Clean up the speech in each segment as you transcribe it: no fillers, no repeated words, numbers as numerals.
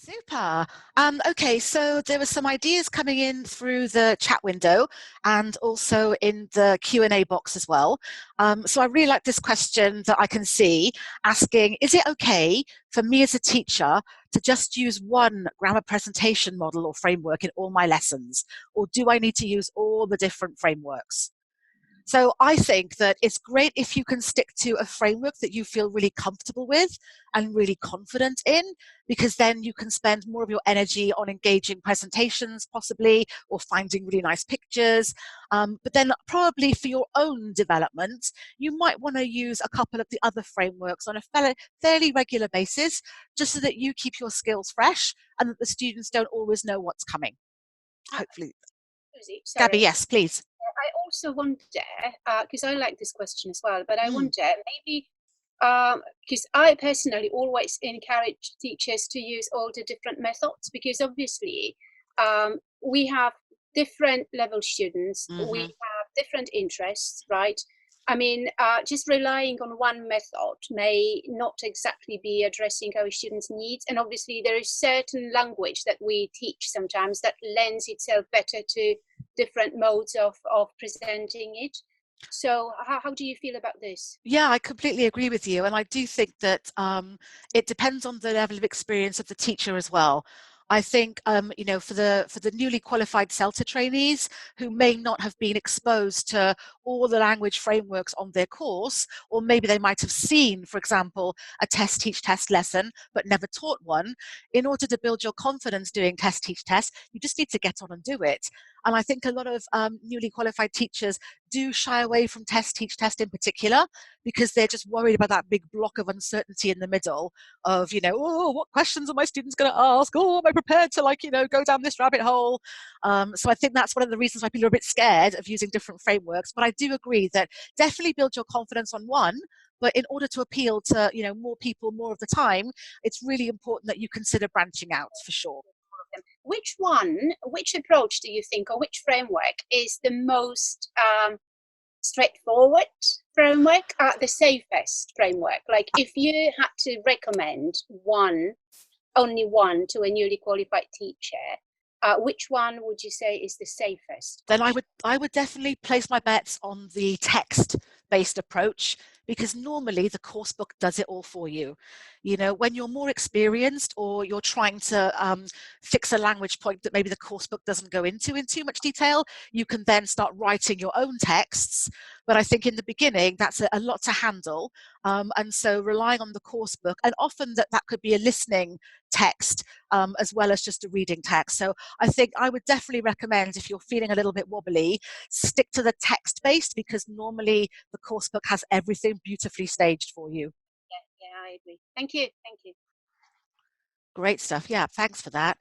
Super. Okay, so there were some ideas coming in through the chat window and also in the Q&A box as well. So I really like this question that I can see asking, is it okay for me as a teacher to just use one grammar presentation model or framework in all my lessons? Or do I need to use all the different frameworks? So I think that it's great if you can stick to a framework that you feel really comfortable with and really confident in, because then you can spend more of your energy on engaging presentations possibly, or finding really nice pictures. But then probably for your own development, you might want to use a couple of the other frameworks on a fairly regular basis, just so that you keep your skills fresh and that the students don't always know what's coming. Hopefully. Susie, Gabby, sorry. yes, please. I also wonder, because I like this question as well, but I Mm. wonder maybe, because I personally always encourage teachers to use all the different methods, because obviously we have different level students, we have different interests, right? I mean, just relying on one method may not exactly be addressing our students' needs. And obviously there is certain language that we teach sometimes that lends itself better to different modes of presenting it. So how do you feel about this? Yeah, I completely agree with you. And I do think that it depends on the level of experience of the teacher as well. I think, for the newly qualified CELTA trainees who may not have been exposed to all the language frameworks on their course, or maybe they might have seen, for example, a test, teach, test lesson, but never taught one. In order to build your confidence doing test, teach, test, you just need to get on and do it. And I think a lot of newly qualified teachers do shy away from test, teach, test in particular, because they're just worried about that big block of uncertainty in the middle of, oh, what questions are my students going to ask? Oh, am I prepared to go down this rabbit hole? So I think that's one of the reasons why people are a bit scared of using different frameworks. But I do agree that definitely build your confidence on one. But in order to appeal to, more people more of the time, it's really important that you consider branching out for sure. Which approach do you think, or which framework is the most straightforward framework, the safest framework? Like if you had to recommend only one to a newly qualified teacher, which one would you say is the safest? Then I would definitely place my bets on the text-based approach, because normally the course book does it all for you. When you're more experienced, or you're trying to fix a language point that maybe the course book doesn't go into in too much detail, you can then start writing your own texts. But I think in the beginning, that's a lot to handle. And so relying on the course book, and often that could be a listening text as well as just a reading text. So I think I would definitely recommend, if you're feeling a little bit wobbly, stick to the text-based, because normally the course book has everything beautifully staged for you. Yeah, I agree. Thank you. Great stuff. Yeah, thanks for that.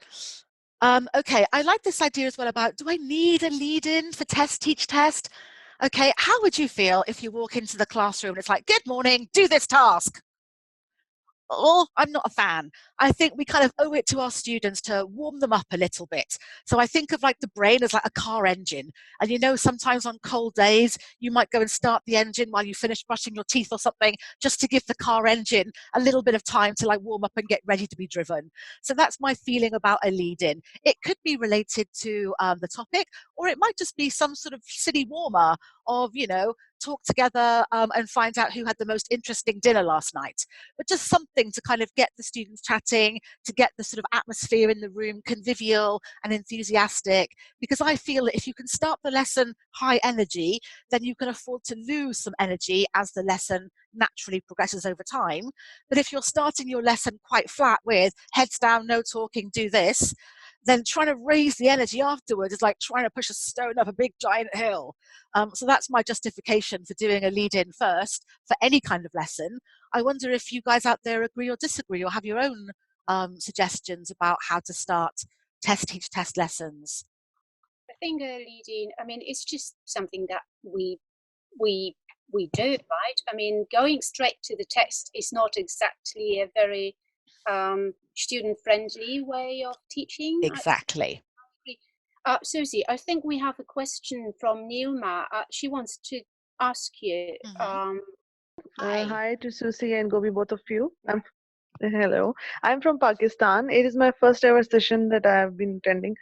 Okay, I like this idea as well about, do I need a lead-in for test, teach, test? Okay, how would you feel if you walk into the classroom and it's like, good morning, do this task? Oh, I'm not a fan. I think we kind of owe it to our students to warm them up a little bit. So I think of like the brain as like a car engine. And sometimes on cold days, you might go and start the engine while you finish brushing your teeth or something, just to give the car engine a little bit of time to like warm up and get ready to be driven. So that's my feeling about a lead-in. It could be related to the topic, or it might just be some sort of silly warmer of, talk together and find out who had the most interesting dinner last night. But just something to kind of get the students chatting, to get the sort of atmosphere in the room convivial and enthusiastic. Because I feel that if you can start the lesson high energy, then you can afford to lose some energy as the lesson naturally progresses over time. But if you're starting your lesson quite flat with heads down, no talking, do this, then trying to raise the energy afterwards is like trying to push a stone up a big giant hill. So that's my justification for doing a lead-in first for any kind of lesson. I wonder if you guys out there agree or disagree, or have your own suggestions about how to start test, teach, test lessons. I think leading, I mean, it's just something that we do, right? I mean, going straight to the text is not exactly a very student-friendly way of teaching. Exactly. Susie, I think we have a question from Nilma. She wants to ask you. Mm-hmm. Hi. Hi to Susie and Gobi, both of you. Hello, I'm from Pakistan. It is my first ever session that I have been attending.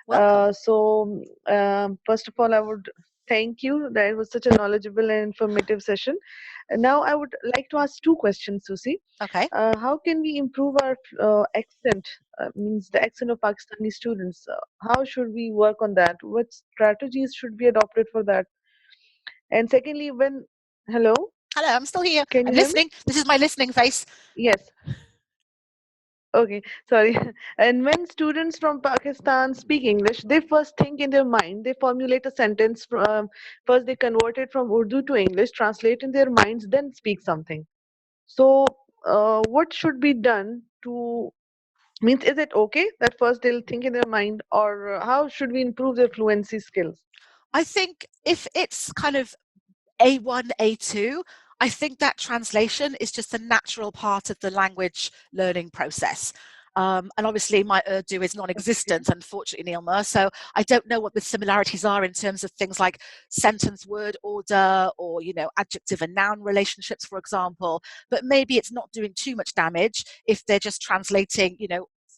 Welcome. First of all, I would thank you. That it was such a knowledgeable and informative session. And now, I would like to ask two questions, Susie. Okay. How can we improve our accent? Means the accent of Pakistani students. How should we work on that? What strategies should be adopted for that? And secondly, hello, Hello, I'm still here. can I'm you hear me? listening. This is my listening face. Yes. Okay, sorry. And when students from Pakistan speak English, they first think in their mind, they formulate a sentence. First, they convert it from Urdu to English, translate in their minds, then speak something. So, what should be done to, means, is it okay that first they'll think in their mind, or how should we improve their fluency skills? I think if it's kind of A1, A2, I think that translation is just a natural part of the language learning process. And obviously, my Urdu is Okay. non-existent, unfortunately, Neilma. So I don't know what the similarities are in terms of things like sentence word order or, adjective and noun relationships, for example. But maybe it's not doing too much damage if they're just translating,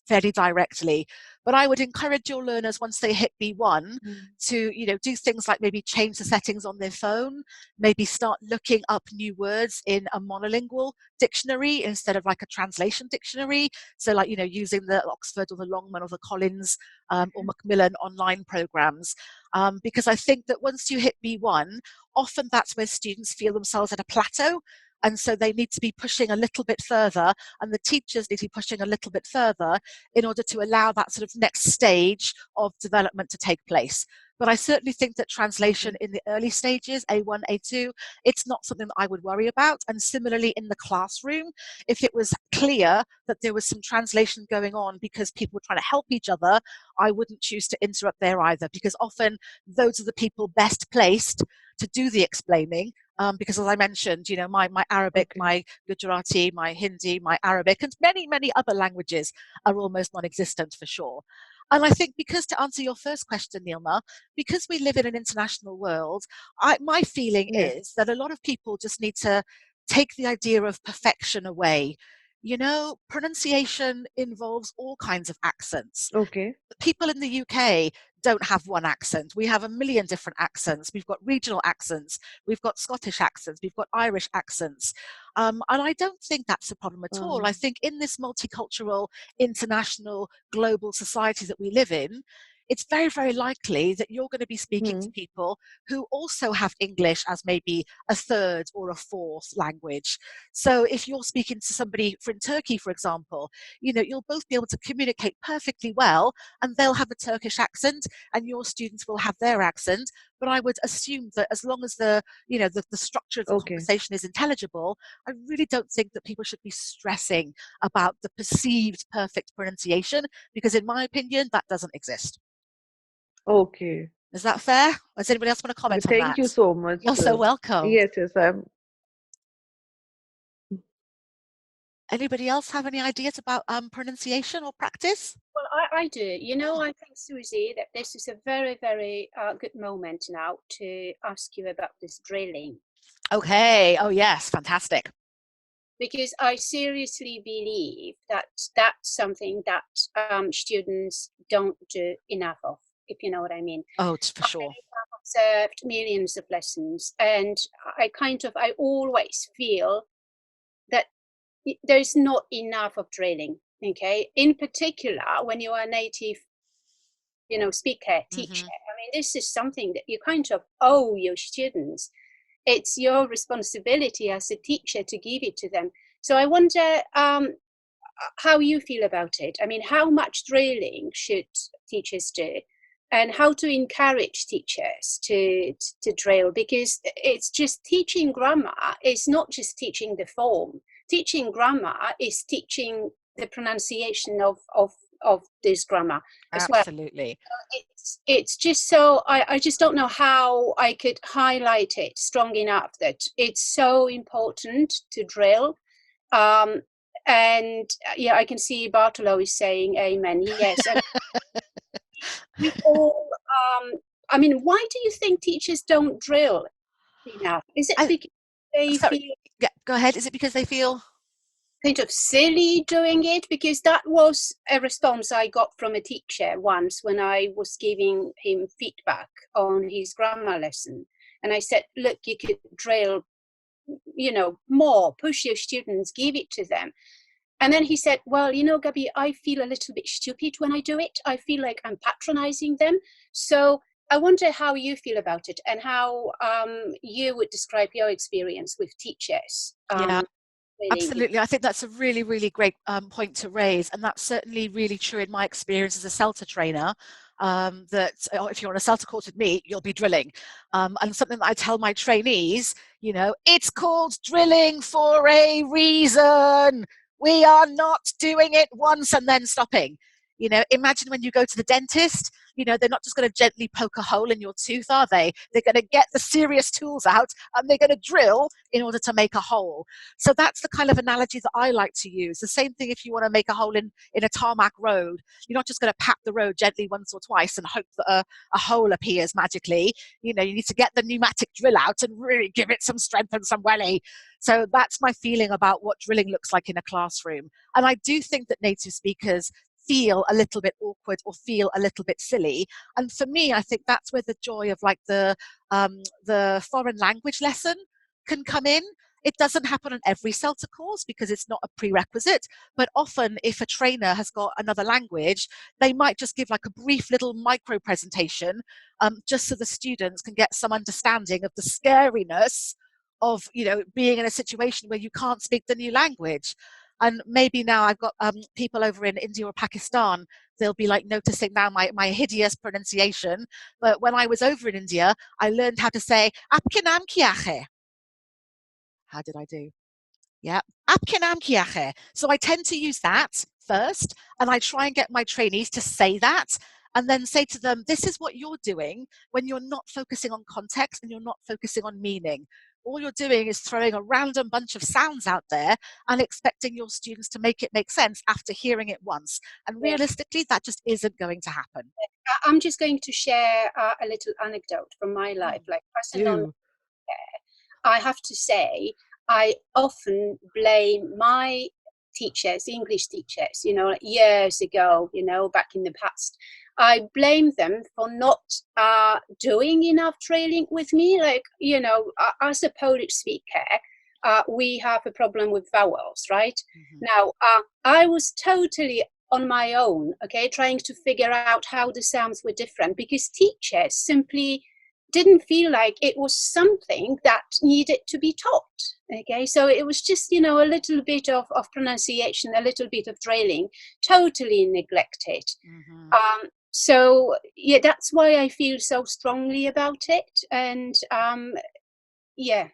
fairly directly. But I would encourage your learners once they hit B1 Mm. to, do things like maybe change the settings on their phone, maybe start looking up new words in a monolingual dictionary instead of like a translation dictionary. So like, using the Oxford or the Longman or the Collins or Macmillan online programs. Because I think that once you hit B1, often that's where students feel themselves at a plateau. And so they need to be pushing a little bit further, and the teachers need to be pushing a little bit further in order to allow that sort of next stage of development to take place. But I certainly think that translation Okay. in the early stages, A1, A2, it's not something that I would worry about. And similarly in the classroom, if it was clear that there was some translation going on because people were trying to help each other, I wouldn't choose to interrupt there either, because often those are the people best placed to do the explaining. Because as I mentioned, my Arabic, Okay. my Gujarati, my Hindi, my Arabic, and many, many other languages are almost non-existent for sure. And I think because, to answer your first question, Neilma, because we live in an international world, my feeling Yes. is that a lot of people just need to take the idea of perfection away. Pronunciation involves all kinds of accents. Okay. People in the UK don't have one accent. We have a million different accents. We've got regional accents, we've got Scottish accents, we've got Irish accents. And I don't think that's a problem at all. I Um, think in this multicultural, international, global society that we live in, it's very, very likely that you're going to be speaking to hmm. people who also have English as maybe a third or a fourth language. So if you're speaking to somebody from Turkey, for example, you'll both be able to communicate perfectly well, and they'll have a Turkish accent and your students will have their accent. But I would assume that as long as the structure of the Okay. conversation is intelligible, I really don't think that people should be stressing about the perceived perfect pronunciation, because in my opinion, that doesn't exist. Okay. Is that fair? Does anybody else want to Okay. comment on Thank you that? so much. You're so welcome. Yes, yes, I'm. Anybody else have any ideas about pronunciation or practice? Well, I do. I think, Susie, that this is a very, very good moment now to ask you about this drilling, Okay. Oh, yes. Fantastic. because I seriously believe that that's something that students don't do enough of, if you know what I mean. Oh, for I sure. have observed millions of lessons, and I always feel that there's not enough of drilling. Okay, in particular when you are a native, speaker, teacher. Hmm. I mean, this is something that you kind of owe your students. It's your responsibility as a teacher to give it to them. So I wonder how you feel about it. I mean, how much drilling should teachers do? And how to encourage teachers to drill, because it's just teaching grammar. It's not just teaching the form. Teaching grammar is teaching the pronunciation of this grammar as well. Absolutely. It's just so I just don't know how I could highlight it strong enough that it's so important to drill. um and yeah, I can see Bartolo is saying amen. Yes, and we all I mean, why do you think teachers don't drill enough? Is it I because they sorry. feel Yeah, go ahead. Is it because they feel? kind of silly doing it, because that was a response I got from a teacher once when I was giving him feedback on his grammar lesson. And I said, look, you could drill, more, push your students, give it to them. And then he said, well, Gabby, I feel a little bit stupid when I do it. I feel like I'm patronizing them. So I wonder how you feel about it, and how you would describe your experience with teachers. Yeah. Really. Absolutely. I think that's a really, really great point to raise. And that's certainly really true in my experience as a CELTA trainer, that if you're on a CELTA course with me, you'll be drilling. And something that I tell my trainees, it's called drilling for a reason. We are not doing it once and then stopping. Imagine when you go to the dentist, they're not just going to gently poke a hole in your tooth, are they? They're going to get the serious tools out and they're going to drill in order to make a hole. So that's the kind of analogy that I like to use. The same thing if you want to make a hole in a tarmac road. You're not just going to pat the road gently once or twice and hope that a hole appears magically. You need to get the pneumatic drill out and really give it some strength and some welly. So that's my feeling about what drilling looks like in a classroom. And I do think that native speakers feel a little bit awkward or feel a little bit silly. And for me, I think that's where the joy of like the foreign language lesson can come in. It doesn't happen on every CELTA course because it's not a prerequisite, but often if a trainer has got another language, they might just give like a brief little micro presentation, just so the students can get some understanding of the scariness of being in a situation where you can't speak the new language. And maybe now I've got people over in India or Pakistan, they'll be like noticing now my hideous pronunciation. But when I was over in India, I learned how to say, Aapke naam kya hai? How did I do? Yeah. Aapke naam kya hai? So I tend to use that first, and I try and get my trainees to say that, and then say to them, this is what you're doing when you're not focusing on context and you're not focusing on meaning. All you're doing is throwing a random bunch of sounds out there and expecting your students to make it make sense after hearing it once. And Yeah. realistically, that just isn't going to happen. I'm just going to share a little anecdote from my life, like personal. Do. I have to say, I often blame my teachers, English teachers, like years ago, back in the past. I blame them for not doing enough drilling with me. Like, as a Polish speaker, we have a problem with vowels, right? Mm-hmm. Now, I was totally on my own, okay, trying to figure out how the sounds were different, because teachers simply didn't feel like it was something that needed to be taught. Okay, so it was just, a little bit of pronunciation, a little bit of drilling, totally neglected. Mm-hmm. So yeah, that's why I feel so strongly about it. And yeah,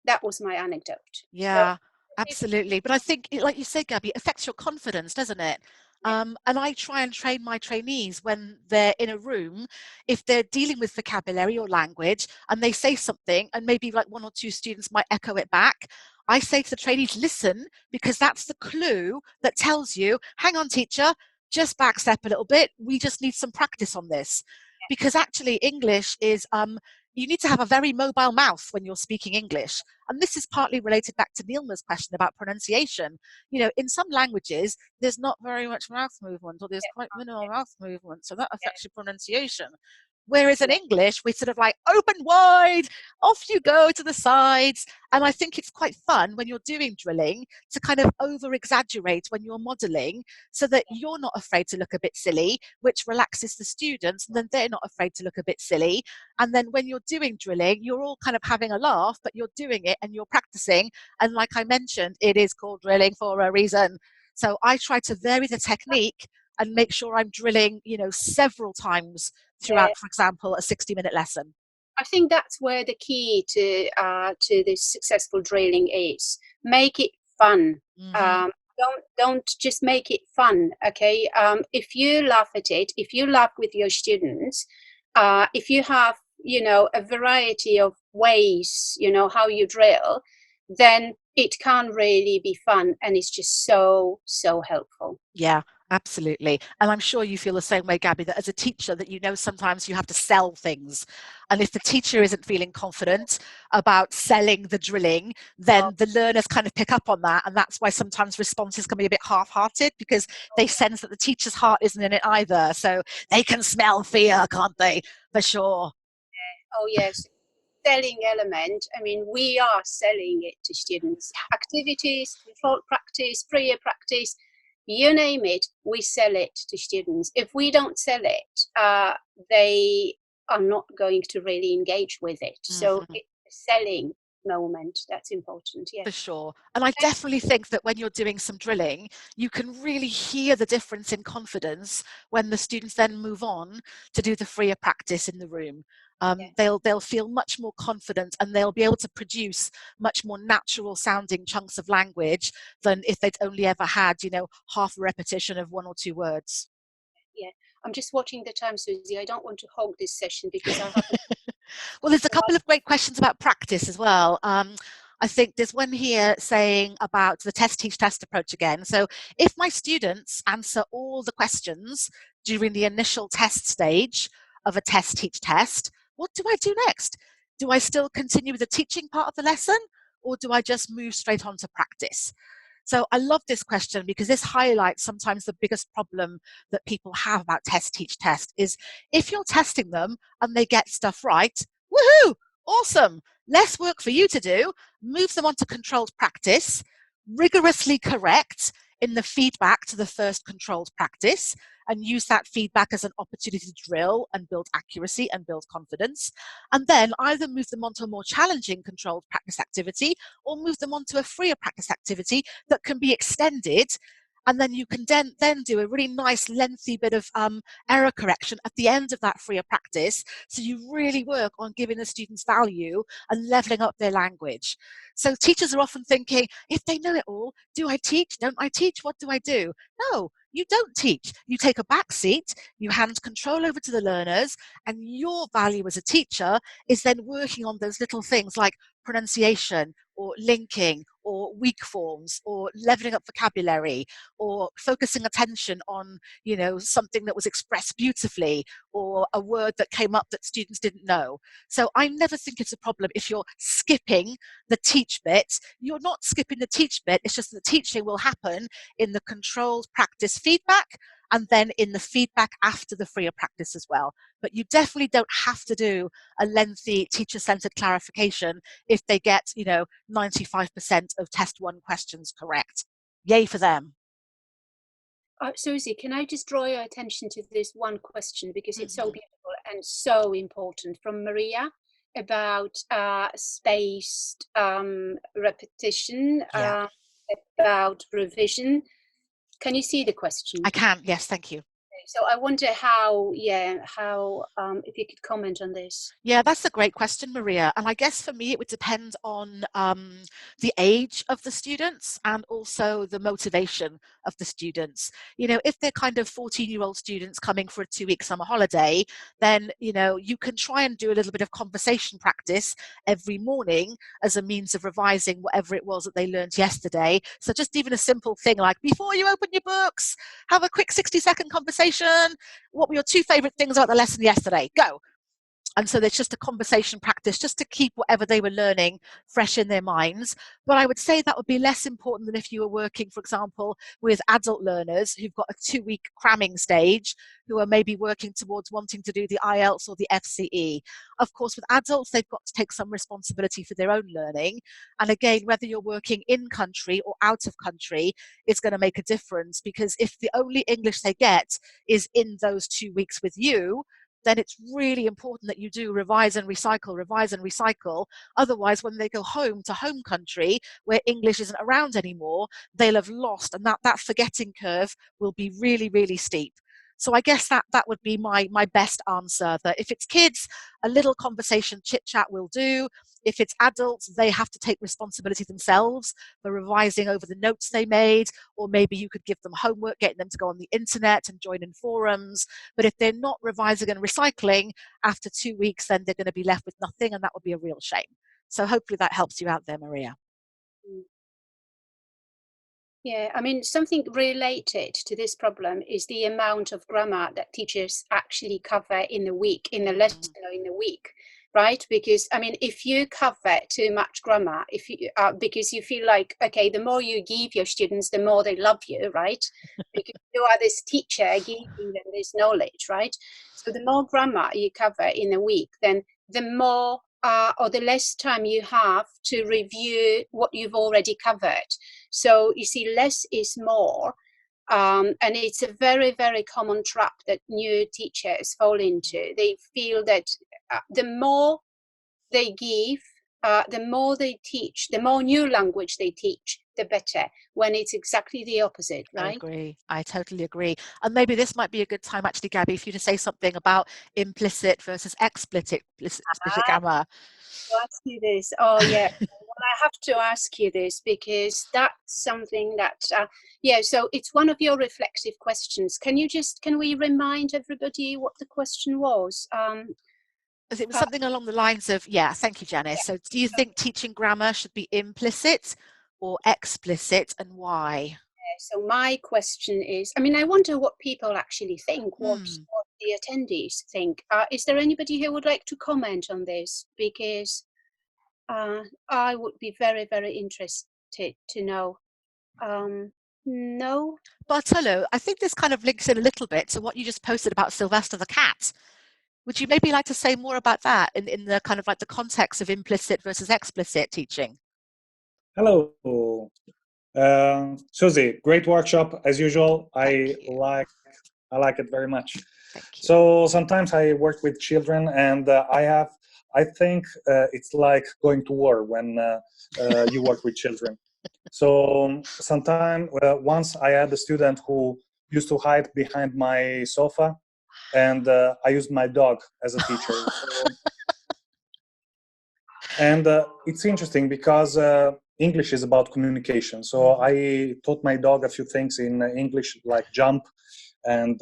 that was my anecdote. Yeah, So, absolutely. But I think, like you said, Gabby, it affects your confidence, doesn't it? And I try and train my trainees when they're in a room, if they're dealing with vocabulary or language and they say something and maybe like one or two students might echo it back. I say to the trainees, listen, because that's the clue that tells you, hang on, teacher, just backstep a little bit. We just need some practice on this. Because actually English is, you need to have a very mobile mouth when you're speaking English. And this is partly related back to Neilma's question about pronunciation. In some languages, there's not very much mouth movement, or there's quite minimal mouth movement. So that affects your pronunciation. Whereas in English, we sort of like open wide, off you go to the sides. And I think it's quite fun when you're doing drilling to kind of over exaggerate when you're modeling so that you're not afraid to look a bit silly, which relaxes the students. And then they're not afraid to look a bit silly. And then when you're doing drilling, you're all kind of having a laugh, but you're doing it and you're practicing. And like I mentioned, it is called drilling for a reason. So I try to vary the technique and make sure I'm drilling, several times throughout, for example, a 60-minute lesson. I think that's where the key to this successful drilling is. Make it fun. Mm-hmm. Don't just make it fun. Okay. If you laugh at it, if you laugh with your students, if you have a variety of ways how you drill, then it can really be fun, and it's just so helpful. Yeah, Absolutely. And I'm sure you feel the same way, Gabby, that as a teacher, that you know sometimes you have to sell things. And if the teacher isn't feeling confident about selling the drilling, Oh, then the learners kind of pick up on that. And that's why sometimes responses can be a bit half-hearted, because they sense that the teacher's heart isn't in it either. So they can smell fear, can't they? For sure. oh yes, selling element. I mean, we are selling it to students. Activities, controlled practice, prayer practice, you name it, we sell it to students. If we don't sell it, they are not going to really engage with it. So Mhm. it's a selling moment. That's important. For Yes. sure. And I definitely think that when you're doing some drilling, you can really hear the difference in confidence when the students then move on to do the freer practice in the room. Yeah. They'll feel much more confident, and they'll be able to produce much more natural sounding chunks of language than if they'd only ever had, half a repetition of one or two words. Yeah. I'm just watching the time, Susie. I don't want to hog this session because I haven't. Well, there's a couple of great questions about practice as well. I think there's one here saying about the test, teach, test approach again. So if my students answer all the questions during the initial test stage of a test, teach, test, what do I do next? Do I still continue with the teaching part of the lesson, or do I just move straight on to practice? So I love this question because this highlights sometimes the biggest problem that people have about test, teach, test is if you're testing them and they get stuff right, woohoo, awesome, less work for you to do, move them on to controlled practice, rigorously correct in the feedback to the first controlled practice, and use that feedback as an opportunity to drill and build accuracy and build confidence. And then either move them on to a more challenging controlled practice activity or move them on to a freer practice activity that can be extended. And then you can then do a really nice lengthy bit of error correction at the end of that freer practice. So you really work on giving the students value and leveling up their language. So teachers are often thinking, if they know it all, do I teach? Don't I teach? What do I do? No, you don't teach. You take a back seat, you hand control over to the learners, and your value as a teacher is then working on those little things like pronunciation or linking or weak forms or leveling up vocabulary or focusing attention on something that was expressed beautifully or a word that came up that students didn't know. So I never think it's a problem if you're skipping the teach bit. You're not skipping the teach bit, it's just that the teaching will happen in the controlled practice feedback and then in the feedback after the freer practice as well. But you definitely don't have to do a lengthy teacher-centered clarification if they get 95% of test one questions correct. Yay for them. Susie, can I just draw your attention to this one question because it's so Mm-hmm. beautiful and so important from Maria about spaced repetition, Yeah, about revision. Can you see the question? I can. Yes, thank you. So I wonder how, if you could comment on this. Yeah, that's a great question, Maria. And I guess for me, it would depend on the age of the students and also the motivation of the students. If they're kind of 14-year-old students coming for a 2-week summer holiday, then, you can try and do a little bit of conversation practice every morning as a means of revising whatever it was that they learned yesterday. So just even a simple thing like, before you open your books, have a quick 60-second conversation. What were your 2 favorite things about the lesson yesterday? Go. And so there's just a conversation practice just to keep whatever they were learning fresh in their minds. But I would say that would be less important than if you were working, for example, with adult learners who've got a 2-week cramming stage, who are maybe working towards wanting to do the IELTS or the FCE. Of course, with adults, they've got to take some responsibility for their own learning. And again, whether you're working in country or out of country is going to make a difference, because if the only English they get is in those 2 weeks with you, then it's really important that you do revise and recycle, revise and recycle. Otherwise, when they go home to home country where English isn't around anymore, they'll have lost, and that forgetting curve will be really, really steep. So I guess that would be my best answer, that if it's kids, a little conversation chit chat will do. If it's adults, they have to take responsibility themselves for revising over the notes they made, or maybe you could give them homework, getting them to go on the internet and join in forums. But if they're not revising and recycling after 2 weeks, then they're going to be left with nothing, and that would be a real shame. So hopefully that helps you out there, Maria. Yeah, I mean, something related to this problem is the amount of grammar that teachers actually cover in a week, in a lesson or in a week, right? Because I mean, if you cover too much grammar, if you because you feel like, okay, the more you give your students, the more they love you, right? Because you are this teacher giving them this knowledge, right? So the more grammar you cover in a week, then the more or the less time you have to review what you've already covered. So you see, less is more. And it's a very, very common trap that new teachers fall into. They feel that the more they give, the more they teach, the more new language they teach, the better, when it's exactly the opposite, I right? agree. I totally agree. And maybe this might be a good time, actually, Gabby, for you to say something about implicit versus explicit grammar. To ask you this. Oh, yeah. Well, I have to ask you this because that's something that, yeah, so it's one of your reflexive questions. Can we remind everybody what the question was? It was something along the lines of, yeah, thank you, Janice. So do you think teaching grammar should be implicit or explicit, and why? So my question is, I mean, I wonder what people actually think, what the attendees think. Is there anybody who would like to comment on this? Because I would be very, very interested to know. No? Bartolo, I think this kind of links in a little bit to what you just posted about Sylvester the cat. Would you maybe like to say more about that in the kind of like the context of implicit versus explicit teaching? Hello, Susie. Great workshop as usual. Thank you. I like it very much. Thank you. So sometimes I work with children, and I think it's like going to war when you work with children. So sometimes, once I had a student who used to hide behind my sofa, and I used my dog as a teacher. And it's interesting because English is about communication. So I taught my dog a few things in English, like jump and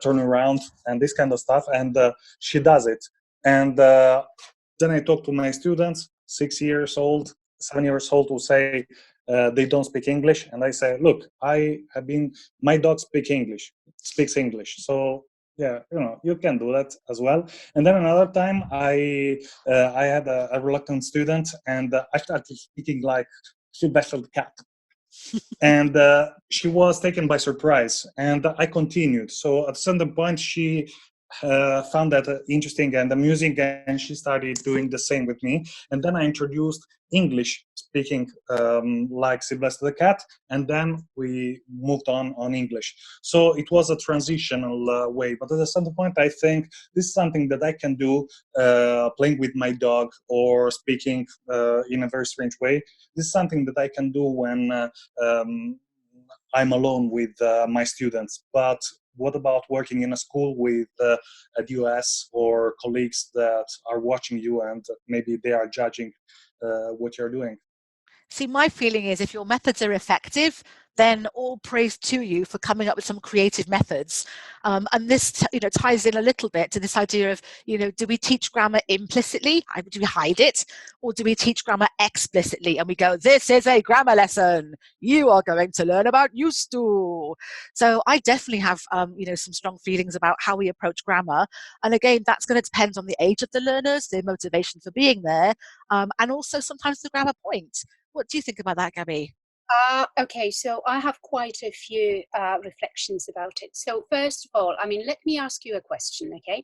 turn around and this kind of stuff. And she does it. And then I talk to my students, 6 years old, 7 years old, who say they don't speak English. And I say, look, my dog speaks English. So yeah, you can do that as well. And then another time I had a reluctant student, and I started speaking like Sylvester the cat. And she was taken by surprise, and I continued. So at a certain point, she found that interesting and amusing, and she started doing the same with me. And then I introduced English speaking like Sylvester the cat, and then we moved on English. So it was a transitional way. But at a certain point, I think this is something that I can do playing with my dog or speaking in a very strange way. This is something that I can do when I'm alone with my students. But what about working in a school with a US or colleagues that are watching you and maybe they are judging what you're doing? See, my feeling is if your methods are effective, then all praise to you for coming up with some creative methods. And this, ties in a little bit to this idea of, do we teach grammar implicitly? Do we hide it? Or do we teach grammar explicitly? And we go, this is a grammar lesson. You are going to learn about used to. So I definitely have, some strong feelings about how we approach grammar. And again, that's going to depend on the age of the learners, their motivation for being there, and also sometimes the grammar point. What do you think about that, Gabby? Okay, so I have quite a few reflections about it. So first of all, I mean, let me ask you a question, okay?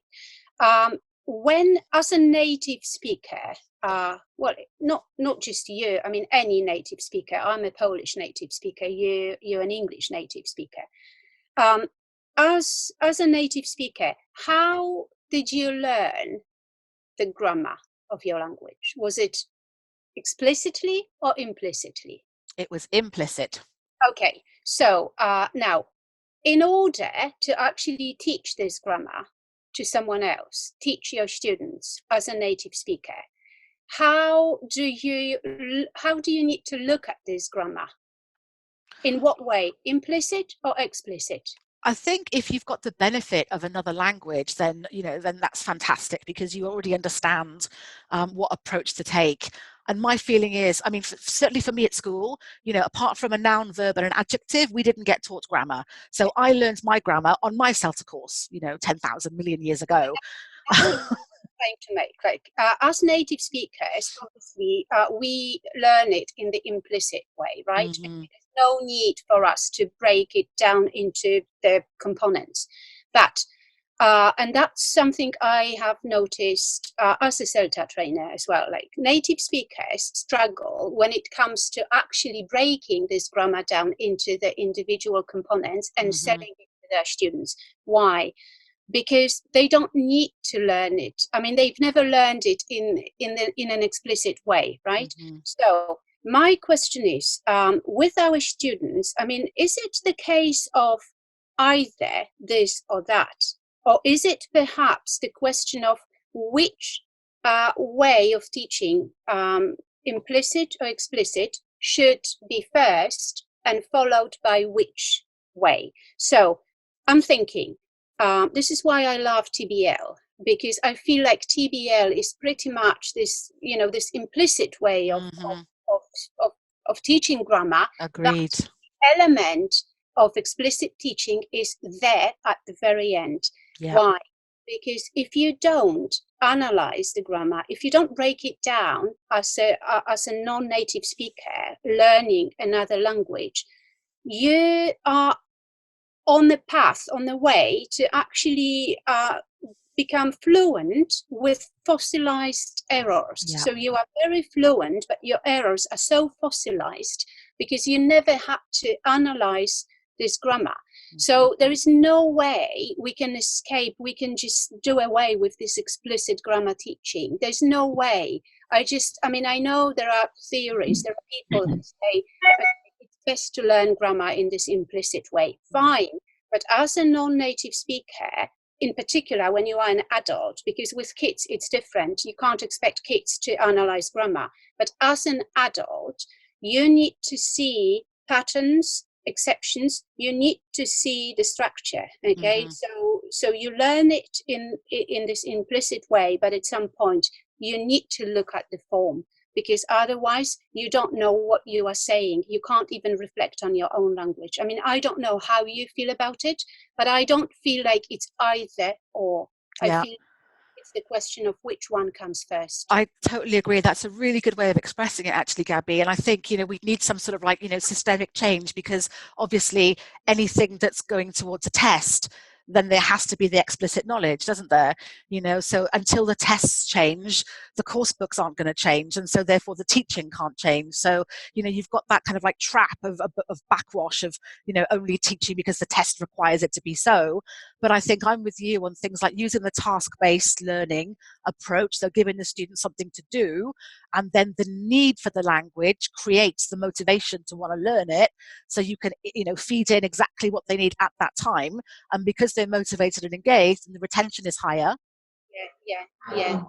When, as a native speaker, well, not just you, I mean, any native speaker, I'm a Polish native speaker, you're an English native speaker. As a native speaker, how did you learn the grammar of your language? Was it explicitly or implicitly? It was implicit. Okay, so now, in order to actually teach this grammar to someone else, teach your students as a native speaker, how do you need to look at this grammar? In what way? Implicit or explicit? I think if you've got the benefit of another language, then that's fantastic because you already understand what approach to take. And my feeling is, I mean, certainly for me at school, you know, apart from a noun, verb, and an adjective, we didn't get taught grammar. So I learned my grammar on my CELTA course, you know, 10,000 million years ago. Trying to make, like, as native speakers, obviously we learn it in the implicit way, right? Mm-hmm. There's no need for us to break it down into the components. But and that's something I have noticed as a CELTA trainer as well. Like, native speakers struggle when it comes to actually breaking this grammar down into the individual components and selling it to their students. Why? Because they don't need to learn it. I mean, they've never learned it in an explicit way, right? Mm-hmm. So my question is, with our students, I mean, is it the case of either this or that? Or is it perhaps the question of which way of teaching, implicit or explicit, should be first and followed by which way? So I'm thinking, this is why I love TBL, because I feel like TBL is pretty much this, you know, this implicit way of teaching grammar. Agreed. That element of explicit teaching is there at the very end. Yeah. Why? Because if you don't analyze the grammar, if you don't break it down as a non-native speaker learning another language, you are on the path, on the way to actually become fluent with fossilized errors. Yeah. So you are very fluent, but your errors are so fossilized because you never had to analyze this grammar. So there is no way we can escape, we can just do away with this explicit grammar teaching. There's no way. I mean, I know there are theories, there are people who say it's best to learn grammar in this implicit way. Fine. But as a non-native speaker, in particular when you are an adult, because with kids it's different, you can't expect kids to analyze grammar. But as an adult, you need to see patterns, exceptions, you need to see the structure, okay? So you learn it in this implicit way, but at some point you need to look at the form, because otherwise you don't know what you are saying. You can't even reflect on your own language. I mean, I don't know how you feel about it, but I don't feel like it's either or. Yeah. I feel it's the question of which one comes first. I totally agree. That's a really good way of expressing it, actually, Gabby. And I think, you know, we need some sort of, like, you know, systemic change, because obviously anything that's going towards a test, then there has to be the explicit knowledge, doesn't there? You know, so until the tests change, the course books aren't going to change, and so therefore the teaching can't change. So, you know, you've got that kind of like trap of backwash of, you know, only teaching because the test requires it to be so. But I think I'm with you on things like using the task-based learning approach, so giving the students something to do, and then the need for the language creates the motivation to want to learn it, so you can, you know, feed in exactly what they need at that time, and because they're motivated and engaged, and the retention is higher. Yeah.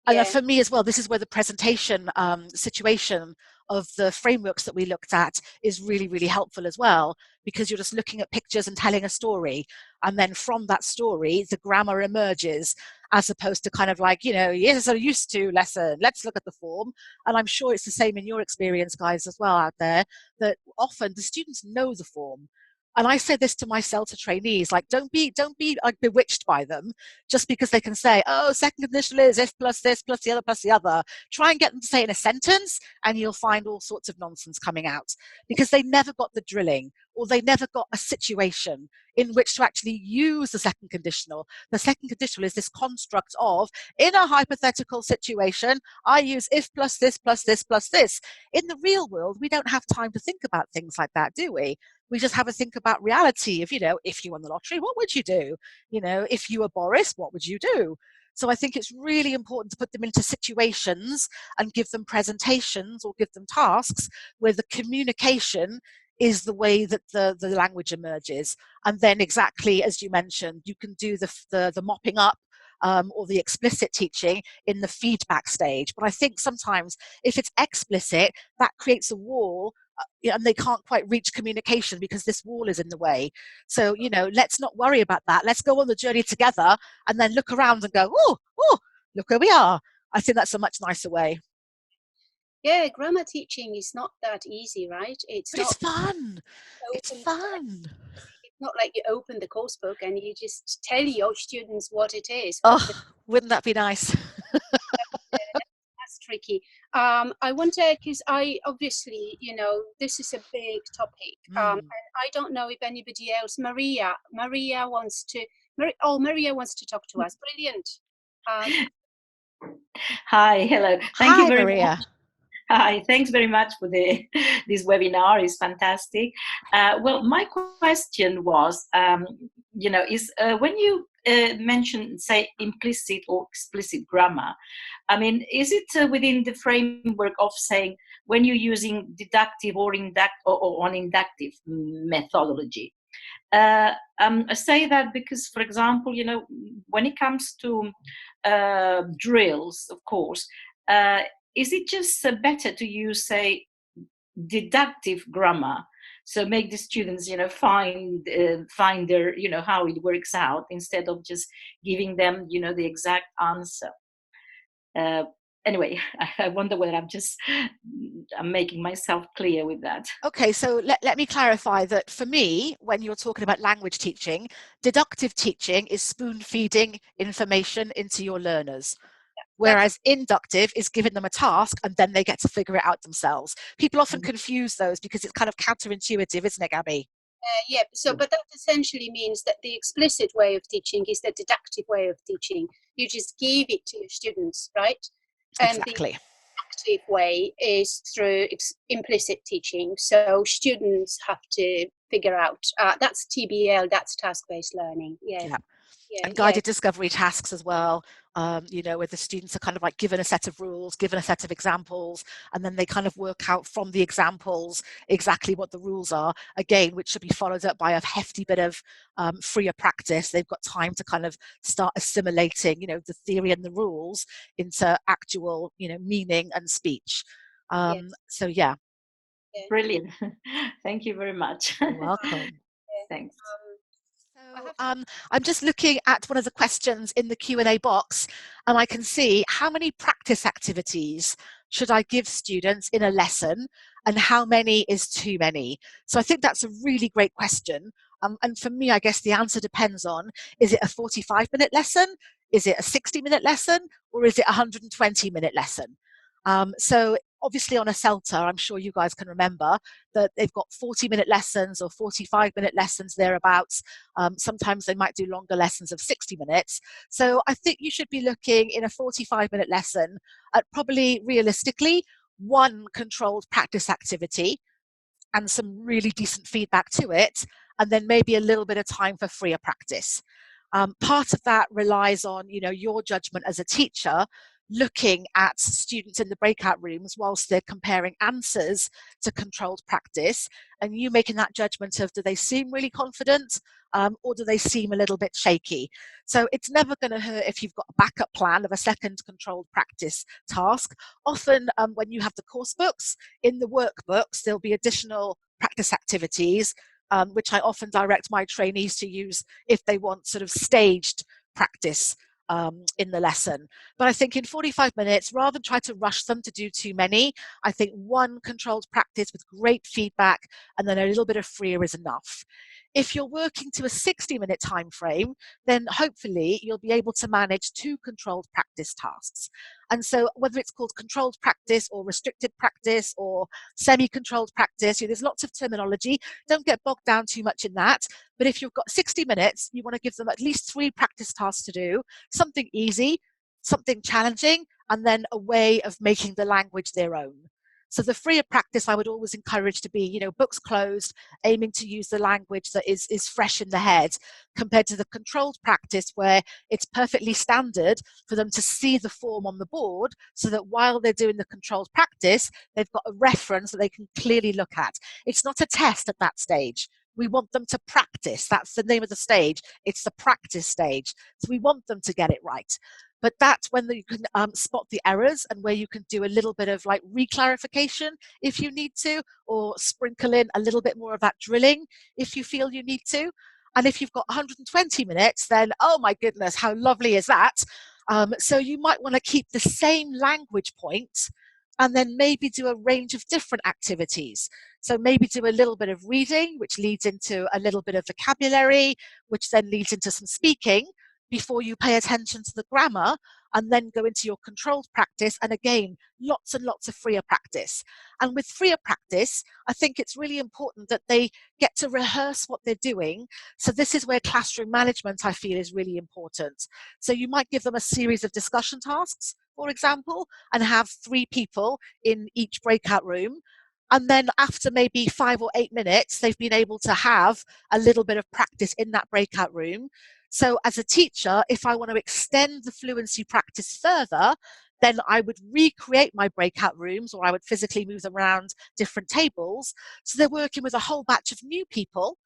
And for me as well, this is where the presentation situation of the frameworks that we looked at is really, really helpful as well, because you're just looking at pictures and telling a story. And then from that story, the grammar emerges, as opposed to kind of like, you know, yes, I'm used to lesson, let's look at the form. And I'm sure it's the same in your experience, guys, as well out there, that often the students know the form. And I say this to my CELTA trainees, like, don't be like bewitched by them just because they can say, oh, second conditional is if plus this plus the other plus the other. Try and get them to say it in a sentence, and you'll find all sorts of nonsense coming out, because they never got the drilling, or they never got a situation in which to actually use the second conditional. The second conditional is this construct of, in a hypothetical situation, I use if plus this plus this plus this. In the real world, we don't have time to think about things like that, do we? We just have to think about reality of, you know, if you won the lottery, what would you do? You know, if you were Boris, what would you do? So I think it's really important to put them into situations and give them presentations or give them tasks where the communication is the way that the language emerges. And then, exactly as you mentioned, you can do the mopping up or the explicit teaching in the feedback stage. But I think sometimes if it's explicit, that creates a wall, and they can't quite reach communication because this wall is in the way. So, you know, let's not worry about that. Let's go on the journey together, and then look around and go, oh, look where we are. I think that's a much nicer way. Yeah, grammar teaching is not that easy, right? It's But not it's fun. It's open. fun. It's not like you open the course book and you just tell your students what it is. What the, Oh, wouldn't that be nice? that's tricky. I wonder, because I obviously, you know, this is a big topic, and Mm. I don't know if anybody else. Maria wants to. Maria wants to talk to us. Brilliant. Hi, hello. Thank you Hi, very much. Maria. Hi, thanks very much for the this webinar. It's fantastic. Well, my question was, is when you mention, say, implicit or explicit grammar, I mean, is it within the framework of saying when you're using deductive or non-inductive methodology? I say that because, for example, when it comes to drills, of course, is it just better to use, say, deductive grammar? So make the students, find their, how it works out instead of just giving them, the exact answer. Uh, anyway, I wonder whether I'm making myself clear with that. Okay, so let me clarify that for me, when you're talking about language teaching, deductive teaching is spoon feeding information into your learners. Whereas inductive is giving them a task and then they get to figure it out themselves. People often confuse those because it's kind of counterintuitive, isn't it, Gabby? Yeah, so, but that essentially means that the explicit way of teaching is the deductive way of teaching. You just give it to your students, right? And Exactly. the active way is through implicit teaching. So students have to figure out, that's TBL, that's task-based learning. Yeah. Yeah. Yeah, And guided discovery tasks as well, where the students are kind of like given a set of rules, given a set of examples, and then they kind of work out from the examples exactly what the rules are, again, which should be followed up by a hefty bit of freer practice. They've got time to kind of start assimilating, the theory and the rules into actual, meaning and speech. So yeah. Brilliant. Thank you very much. You're welcome. Thanks. So I'm just looking at one of the questions in the Q&A box, and I can see how many practice activities should I give students in a lesson, and how many is too many? So I think that's a really great question. And for me, I guess the answer depends on, is it a 45-minute lesson? Is it a 60-minute lesson? Or is it a 120-minute lesson? So obviously on a CELTA, I'm sure you guys can remember that they've got 40-minute lessons or 45-minute lessons thereabouts. Sometimes they might do longer lessons of 60 minutes. So I think you should be looking in a 45-minute lesson at probably realistically one controlled practice activity and some really decent feedback to it, and then maybe a little bit of time for freer practice. Part of that relies on, your judgment as a teacher, looking at students in the breakout rooms whilst they're comparing answers to controlled practice, and you making that judgment of, do they seem really confident, or do they seem a little bit shaky? So it's never going to hurt if you've got a backup plan of a second controlled practice task. Often when you have the course books, in the workbooks, there'll be additional practice activities, which I often direct my trainees to use if they want sort of staged practice in the lesson. But I think in 45 minutes, rather than try to rush them to do too many, I think one controlled practice with great feedback and then a little bit of freer is enough. If you're working to a 60-minute time frame, then hopefully you'll be able to manage two controlled practice tasks. And so whether it's called controlled practice or restricted practice or semi-controlled practice, there's lots of terminology. Don't get bogged down too much in that. But if you've got 60 minutes, you want to give them at least 3 practice tasks to do, something easy, something challenging, and then a way of making the language their own. So the freer practice I would always encourage to be, books closed, aiming to use the language that is fresh in the head, compared to the controlled practice where it's perfectly standard for them to see the form on the board, so that while they're doing the controlled practice, they've got a reference that they can clearly look at. It's not a test at that stage. We want them to practice. That's the name of the stage. It's the practice stage. So we want them to get it right. But that's when you can spot the errors, and where you can do a little bit of like reclarification if you need to, or sprinkle in a little bit more of that drilling if you feel you need to. And if you've got 120 minutes, then, oh my goodness, how lovely is that? So you might want to keep the same language point and then maybe do a range of different activities. So maybe do a little bit of reading, which leads into a little bit of vocabulary, which then leads into some speaking before you pay attention to the grammar, and then go into your controlled practice. And again, lots and lots of freer practice. And with freer practice, I think it's really important that they get to rehearse what they're doing. So this is where classroom management, I feel, is really important. So you might give them a series of discussion tasks, for example, and have 3 people in each breakout room. And then after maybe 5 or 8 minutes, they've been able to have a little bit of practice in that breakout room. So as a teacher, if I want to extend the fluency practice further, then I would recreate my breakout rooms, or I would physically move them around different tables. So they're working with a whole batch of new people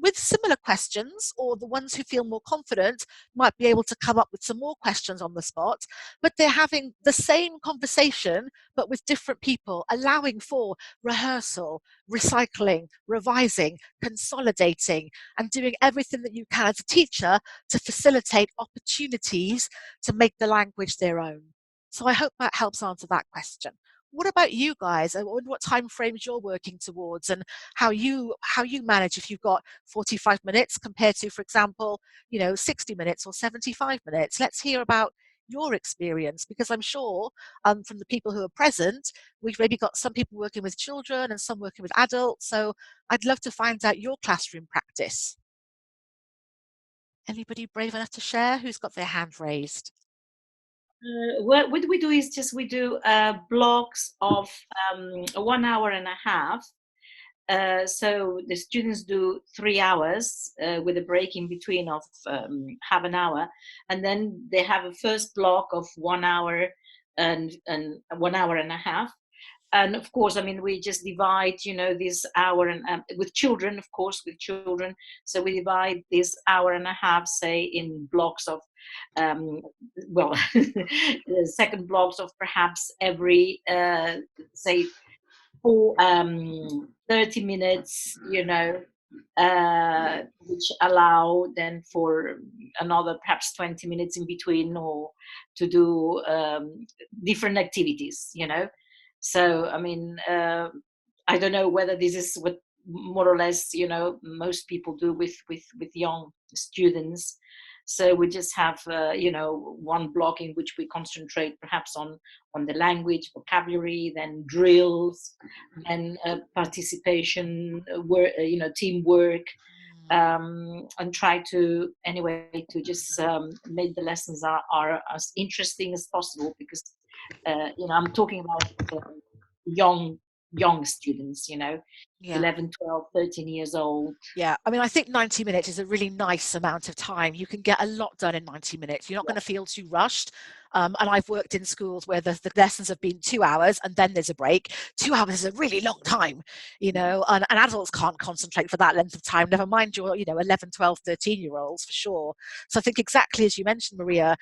with similar questions, or the ones who feel more confident might be able to come up with some more questions on the spot, but they're having the same conversation but with different people, allowing for rehearsal, recycling, revising, consolidating, and doing everything that you can as a teacher to facilitate opportunities to make the language their own. So I hope that helps answer that question. What about you guys, and what time frames you're working towards, and how you manage if you've got 45 minutes compared to, for example, 60 minutes or 75 minutes? Let's hear about your experience, because I'm sure from the people who are present, we've maybe got some people working with children and some working with adults. So I'd love to find out your classroom practice. Anybody brave enough to share? Who's got their hand raised? What we do is just we do blocks of 1 hour and a half. So the students do 3 hours with a break in between of half an hour, and then they have a first block of 1 hour and 1 hour and a half. And of course, I mean, we just divide, this hour and with children, of course, with children. So we divide this hour and a half, say, in blocks of, the second blocks of perhaps every, say, 30 minutes, which allow then for another perhaps 20 minutes in between, or to do different activities. So, I mean, I don't know whether this is what more or less, most people do with young students. So we just have, one block in which we concentrate perhaps on the language, vocabulary, then drills, then participation, work, teamwork, and try to, anyway, to just make the lessons are as interesting as possible, because I'm talking about young students, Yeah. 11, 12, 13 years old. Yeah, I mean, I think 90 minutes is a really nice amount of time. You can get a lot done in 90 minutes. You're not going to feel too rushed. And I've worked in schools where the lessons have been 2 hours and then there's a break. 2 hours is a really long time, and adults can't concentrate for that length of time, never mind your, 11, 12, 13-year-olds for sure. So I think exactly as you mentioned, Maria,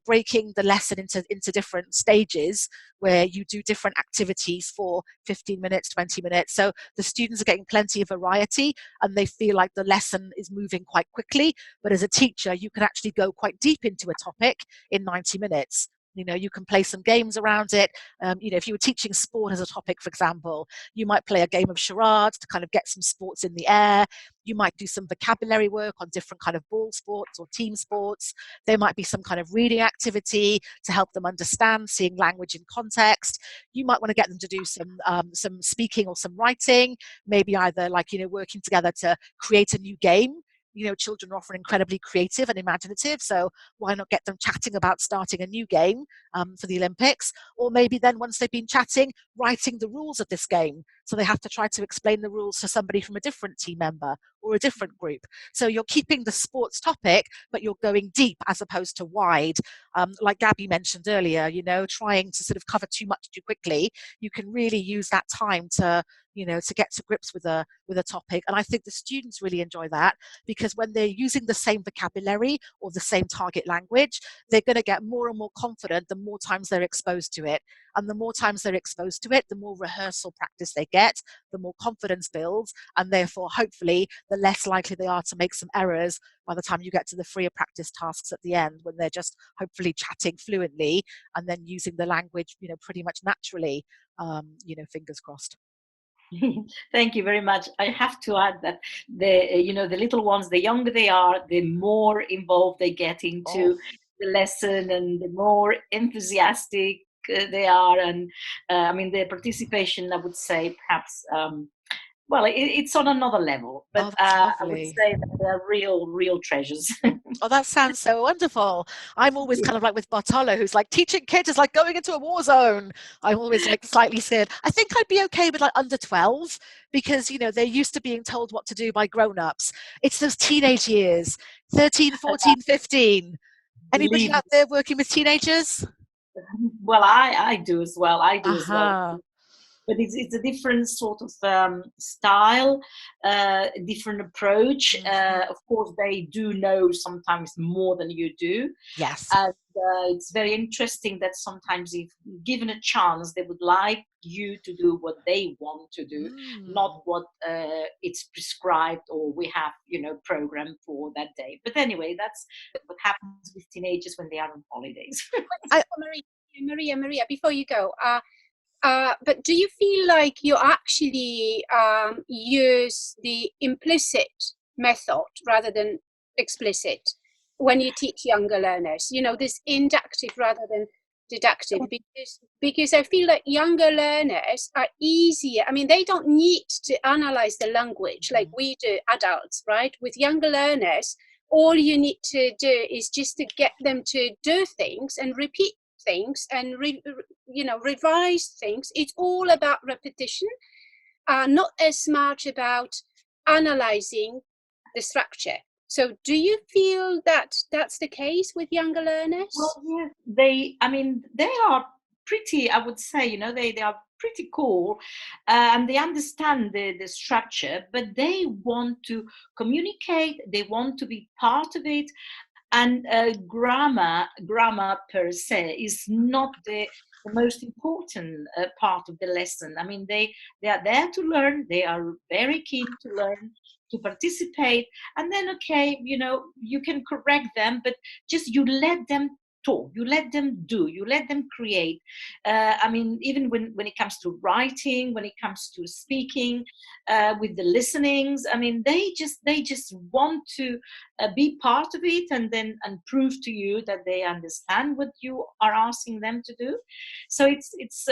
breaking the lesson into different stages where you do different activities for 15 minutes, 20 minutes. So the students are getting plenty of variety and they feel like the lesson is moving quite quickly. But as a teacher, you can actually go quite deep into a topic in 90 minutes. You can play some games around it. If you were teaching sport as a topic, for example, you might play a game of charades to kind of get some sports in the air. You might do some vocabulary work on different kind of ball sports or team sports. There might be some kind of reading activity to help them understand, seeing language in context. You might want to get them to do some speaking or some writing, maybe either working together to create a new game. Children are often incredibly creative and imaginative, so why not get them chatting about starting a new game for the Olympics? Or maybe then, once they've been chatting, writing the rules of this game. So they have to try to explain the rules to somebody from a different team member or a different group. So you're keeping the sports topic, but you're going deep as opposed to wide. Like Gabby mentioned earlier, trying to sort of cover too much too quickly. You can really use that time to get to grips with a topic. And I think the students really enjoy that, because when they're using the same vocabulary or the same target language, they're going to get more and more confident the more times they're exposed to it. And the more times they're exposed to it, the more rehearsal practice they get, the more confidence builds, and therefore, hopefully, the less likely they are to make some errors by the time you get to the freer practice tasks at the end, when they're just hopefully chatting fluently and then using the language, pretty much naturally, fingers crossed. Thank you very much. I have to add that the little ones, the younger they are, the more involved they get into the lesson, and the more enthusiastic they are. And I mean, their participation, I would say, perhaps. Well, it's on another level, but that's I would lovely. say that they're real treasures. Oh, that sounds so wonderful. I'm always kind of like with Bartolo, who's like, teaching kids is like going into a war zone. I'm always like slightly scared. I think I'd be okay with like under 12 because, they're used to being told what to do by grown-ups. It's those teenage years, 13, 14, 15. Anybody Believe out there working with teenagers? Well, I do as well. I do as well. Aha. But it's a different sort of style, different approach. Of course, they do know sometimes more than you do. Yes. And it's very interesting that sometimes, if given a chance, they would like you to do what they want to do, not what it's prescribed or we have, programmed for that day. But anyway, that's what happens with teenagers when they are on holidays. Maria, before you go, but do you feel like you actually use the implicit method rather than explicit when you teach younger learners? This inductive rather than deductive, because I feel like younger learners are easier. I mean, they don't need to analyze the language like we do adults, right? With younger learners, all you need to do is just to get them to do things and repeat things and revise things. It's all about repetition, not as much about analyzing the structure. So do you feel that that's the case with younger learners? Well, yeah, they are pretty, I would say, they are pretty cool, and they understand the structure, but they want to communicate, they want to be part of it. And grammar per se is not the most important part of the lesson. I mean, they are there to learn. They are very keen to learn, to participate. And then, okay, you can correct them, but just you let them talk, you let them do, you let them create. I mean, even when it comes to writing, when it comes to speaking, with the listenings, I mean, they just want to be part of it, and prove to you that they understand what you are asking them to do. So it's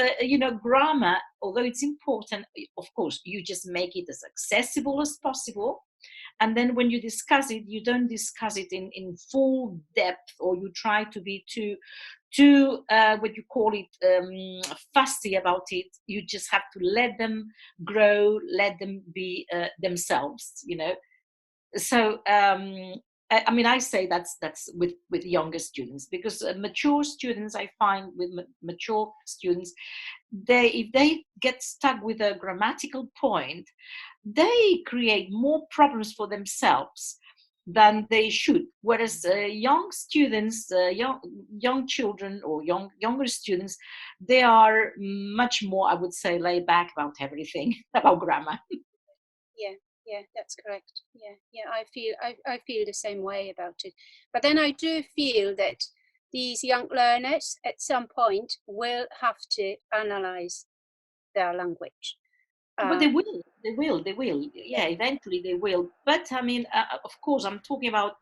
grammar, although it's important, of course, you just make it as accessible as possible. And then when you discuss it, you don't discuss it in full depth, or you try to be too what you call it, fussy about it. You just have to let them grow, let them be themselves, So I mean, I say that's with younger students, because mature students, I find with mature students, if they get stuck with a grammatical point, they create more problems for themselves than they should. Whereas young students, young children, or younger students, they are much more, I would say, laid back about everything, about grammar. Yeah, that's correct. Yeah, I feel the same way about it. But then I do feel that these young learners at some point will have to analyze their language. But they will. Yeah, eventually they will. But I mean, of course, I'm talking about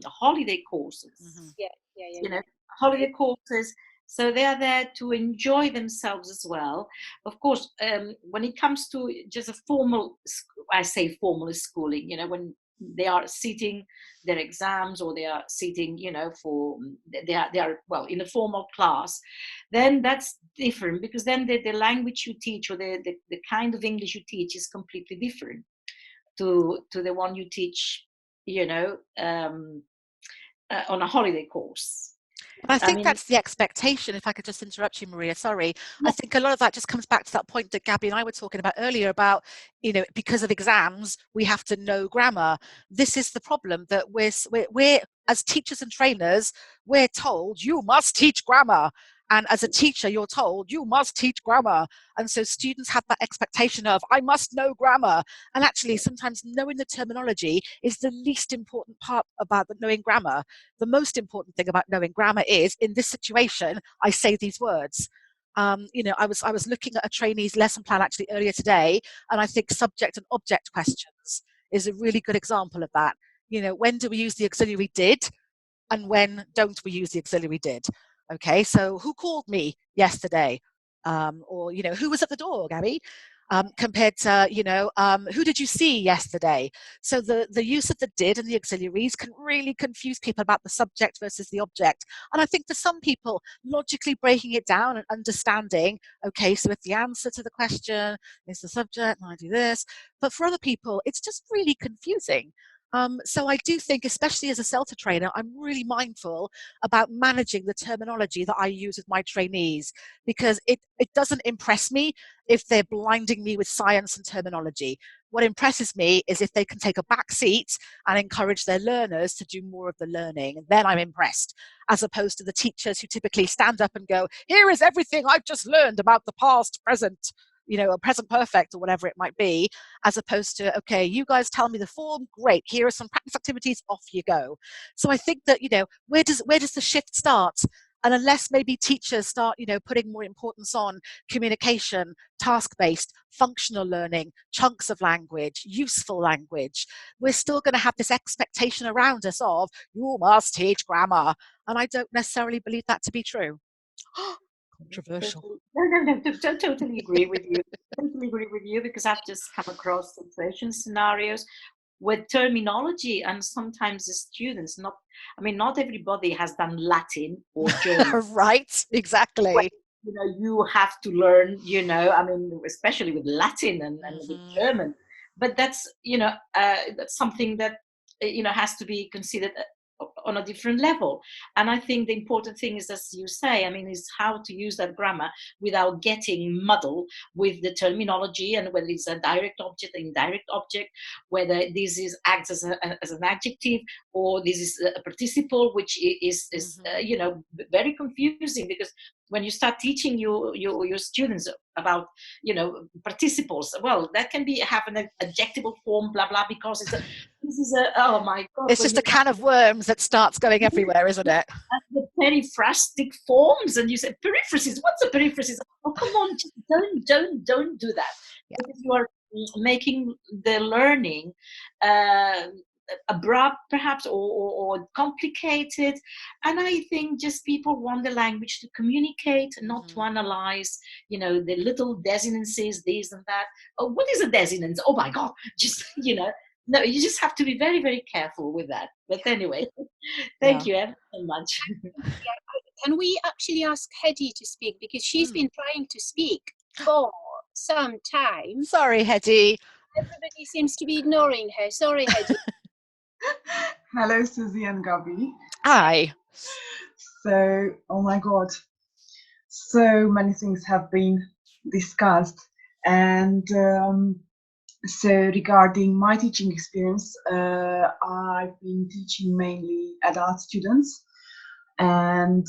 holiday courses. Yeah. Holiday courses. So they are there to enjoy themselves as well. Of course, when it comes to just a formal, I say formal schooling, when they are sitting their exams, or they are sitting, they are well in a formal class, then that's different, because then the language you teach, or the kind of English you teach, is completely different to the one you teach, on a holiday course. And I think that's the expectation, if I could just interrupt you, Maria, sorry. I think a lot of that just comes back to that point that Gabby and I were talking about earlier about, because of exams, we have to know grammar. This is the problem, that we're as teachers and trainers, we're told, you must teach grammar. And as a teacher, you're told you must teach grammar. And so students have that expectation of, I must know grammar. And actually, sometimes knowing the terminology is the least important part about knowing grammar. The most important thing about knowing grammar is, in this situation, I say these words. I was looking at a trainee's lesson plan actually earlier today, and I think subject and object questions is a really good example of that. When do we use the auxiliary did, and when don't we use the auxiliary did? Okay, so who called me yesterday? Or, who was at the door, Gabby? Compared to, who did you see yesterday? So the use of the did and the auxiliaries can really confuse people about the subject versus the object. And I think for some people, logically breaking it down and understanding, okay, so if the answer to the question is the subject, and I do this. But for other people, it's just really confusing. So I do think, especially as a CELTA trainer, I'm really mindful about managing the terminology that I use with my trainees, because it doesn't impress me if they're blinding me with science and terminology. What impresses me is if they can take a back seat and encourage their learners to do more of the learning. Then I'm impressed, as opposed to the teachers who typically stand up and go, here is everything I've just learned about the past, present, a present perfect or whatever it might be, as opposed to, okay, you guys tell me the form, great, here are some practice activities, off you go. So I think that, where does the shift start? And unless maybe teachers start, putting more importance on communication, task-based, functional learning, chunks of language, useful language, we're still going to have this expectation around us of, you must teach grammar. And I don't necessarily believe that to be true. Controversial. No, totally agree with you. Totally agree with you, because I've just come across situations, scenarios where terminology, and sometimes the students, not everybody has done Latin or German. Right, exactly. Where, you have to learn, especially with Latin and with German. But that's, that's something that, has to be considered on a different level. And I think the important thing is, as you say, is how to use that grammar without getting muddled with the terminology, and whether it's a direct object, indirect object, whether this acts as an adjective, or this is a participle, which is very confusing, because when you start teaching your students about participles, well, that can have an adjectival form, blah blah, because oh my god, it's just a can of worms that starts going everywhere, isn't it? The periphrastic forms, and you say periphrasis. What's a periphrasis? Oh, come on, just don't do that. Yeah. Because you are making the learning abrupt, perhaps, or complicated. And I think just people want the language to communicate, not to analyze, the little desinences, this and that. Oh, what is a desinence? Oh my god, just no, you just have to be very, very careful with that. But anyway, thank you ever so much. Can we actually ask Hedy to speak, because she's been trying to speak for some time. Sorry, Hedy. Everybody seems to be ignoring her. Sorry, Hedy. Hello, Susie and Gabi. Hi. So, oh my God, so many things have been discussed. And so regarding my teaching experience, I've been teaching mainly adult students, and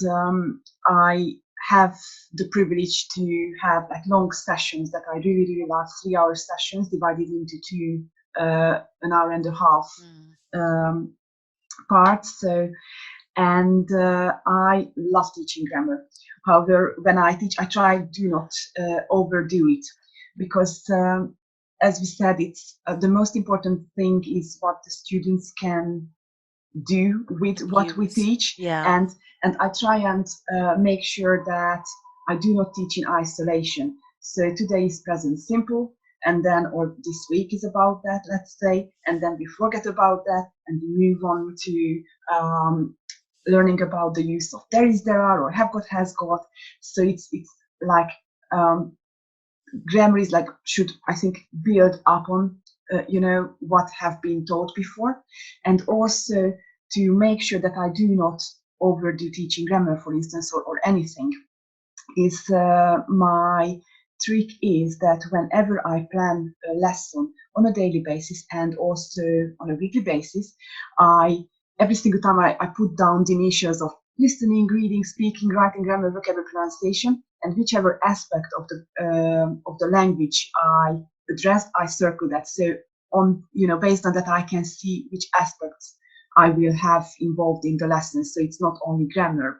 I have the privilege to have long sessions that I really, really love, 3-hour sessions divided into two, an hour and a half parts. So, and I love teaching grammar. However, when I teach, I try do not overdo it, because as we said, it's the most important thing is what the students can do with what we teach. And I try and make sure that I do not teach in isolation. So today is present simple, and then, or this week is about that, let's say, and then we forget about that and we move on to learning about the use of there is, there are, or have got, has got. So it's like grammar is should, I think, build upon what have been taught before, and also to make sure that I do not overdo teaching grammar, for instance, or anything. Is my trick is that whenever I plan a lesson on a daily basis and also on a weekly basis, every single time I put down the initials of listening, reading, speaking, writing, grammar, vocabulary, pronunciation, and whichever aspect of the language I address, I circle that. So on, based on that, I can see which aspects I will have involved in the lesson. So it's not only grammar,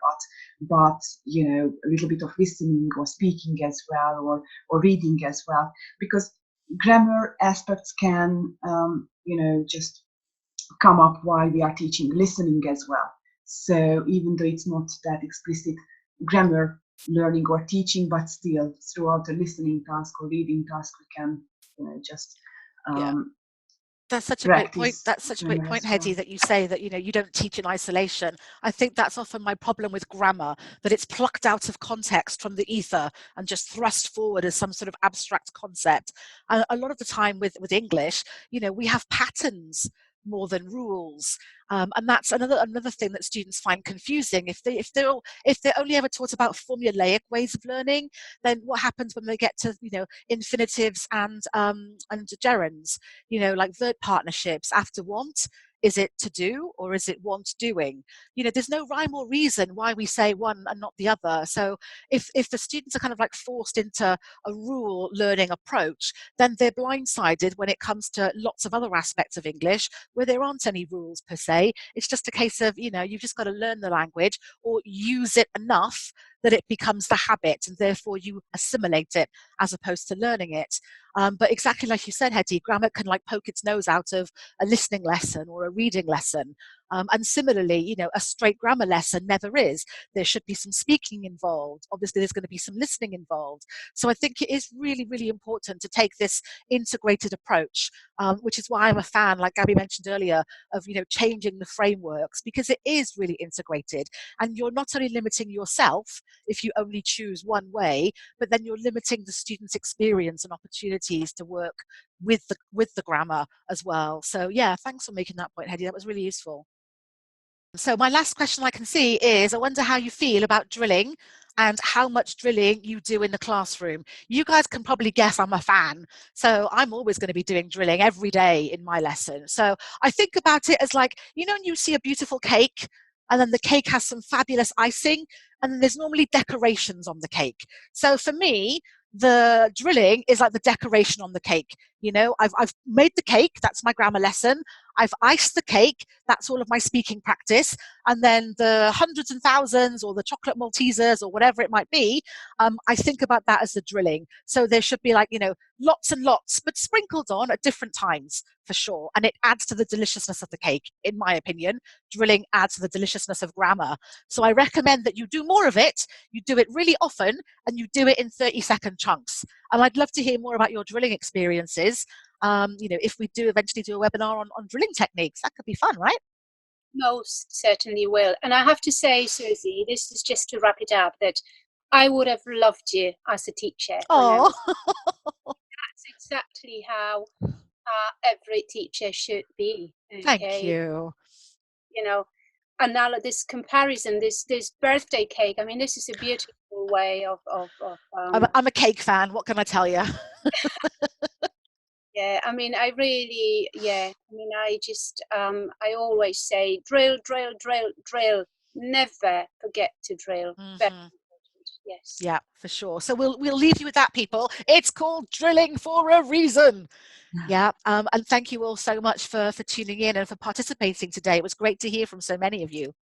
but a little bit of listening or speaking as well, or reading as well, because grammar aspects can just come up while we are teaching listening as well. So even though it's not that explicit grammar learning or teaching, but still throughout the listening task or reading task, we can just That's such a great point. practice That's such a great grammar point, as well. Hedy, that you say that you don't teach in isolation. I think that's often my problem with grammar, that it's plucked out of context from the ether and just thrust forward as some sort of abstract concept. And a lot of the time with English, we have patterns more than rules, and that's another thing that students find confusing. If they're only ever taught about formulaic ways of learning, then what happens when they get to infinitives and gerunds? Like verb partnerships. After want, is it to do or is it want doing? There's no rhyme or reason why we say one and not the other. So if the students are kind of like forced into a rule learning approach, then they're blindsided when it comes to lots of other aspects of English where there aren't any rules per se. It's just a case of, you've just got to learn the language or use it enough that it becomes the habit and therefore you assimilate it as opposed to learning it. But exactly like you said, Hedy, grammar can like poke its nose out of a listening lesson or a reading lesson. And similarly, a straight grammar lesson never is. There should be some speaking involved. Obviously, there's going to be some listening involved. So I think it is really, really important to take this integrated approach, which is why I'm a fan, like Gabby mentioned earlier, of changing the frameworks, because it is really integrated. And you're not only limiting yourself if you only choose one way, but then you're limiting the student's experience and opportunities to work with the grammar as well. So yeah, thanks for making that point, Hedy. That was really useful. So my last question I can see is, I wonder how you feel about drilling and how much drilling you do in the classroom. You guys can probably guess I'm a fan. So I'm always going to be doing drilling every day in my lesson. So I think about it as like, when you see a beautiful cake and then the cake has some fabulous icing and then there's normally decorations on the cake. So for me, the drilling is like the decoration on the cake. I've made the cake, that's my grammar lesson. I've iced the cake, that's all of my speaking practice. And then the hundreds and thousands or the chocolate Maltesers or whatever it might be, I think about that as the drilling. So there should be like, lots and lots, but sprinkled on at different times for sure. And it adds to the deliciousness of the cake, in my opinion. Drilling adds to the deliciousness of grammar. So I recommend that you do more of it, you do it really often, and you do it in 30-second chunks. And I'd love to hear more about your drilling experiences. If we do eventually do a webinar on drilling techniques, that could be fun, right? Most certainly will. And I have to say, Susie, this is just to wrap it up, that I would have loved you as a teacher. Oh, That's exactly how every teacher should be. Okay? Thank you. And now this comparison, this birthday cake. I mean, this is a beautiful way of. I'm a cake fan. What can I tell you? Yeah, I mean, I really, yeah. I mean, I always say, drill, drill, drill, drill. Never forget to drill. Very important. Yes. Yeah, for sure. So we'll leave you with that, people. It's called drilling for a reason. Yeah. And thank you all so much for tuning in and for participating today. It was great to hear from so many of you.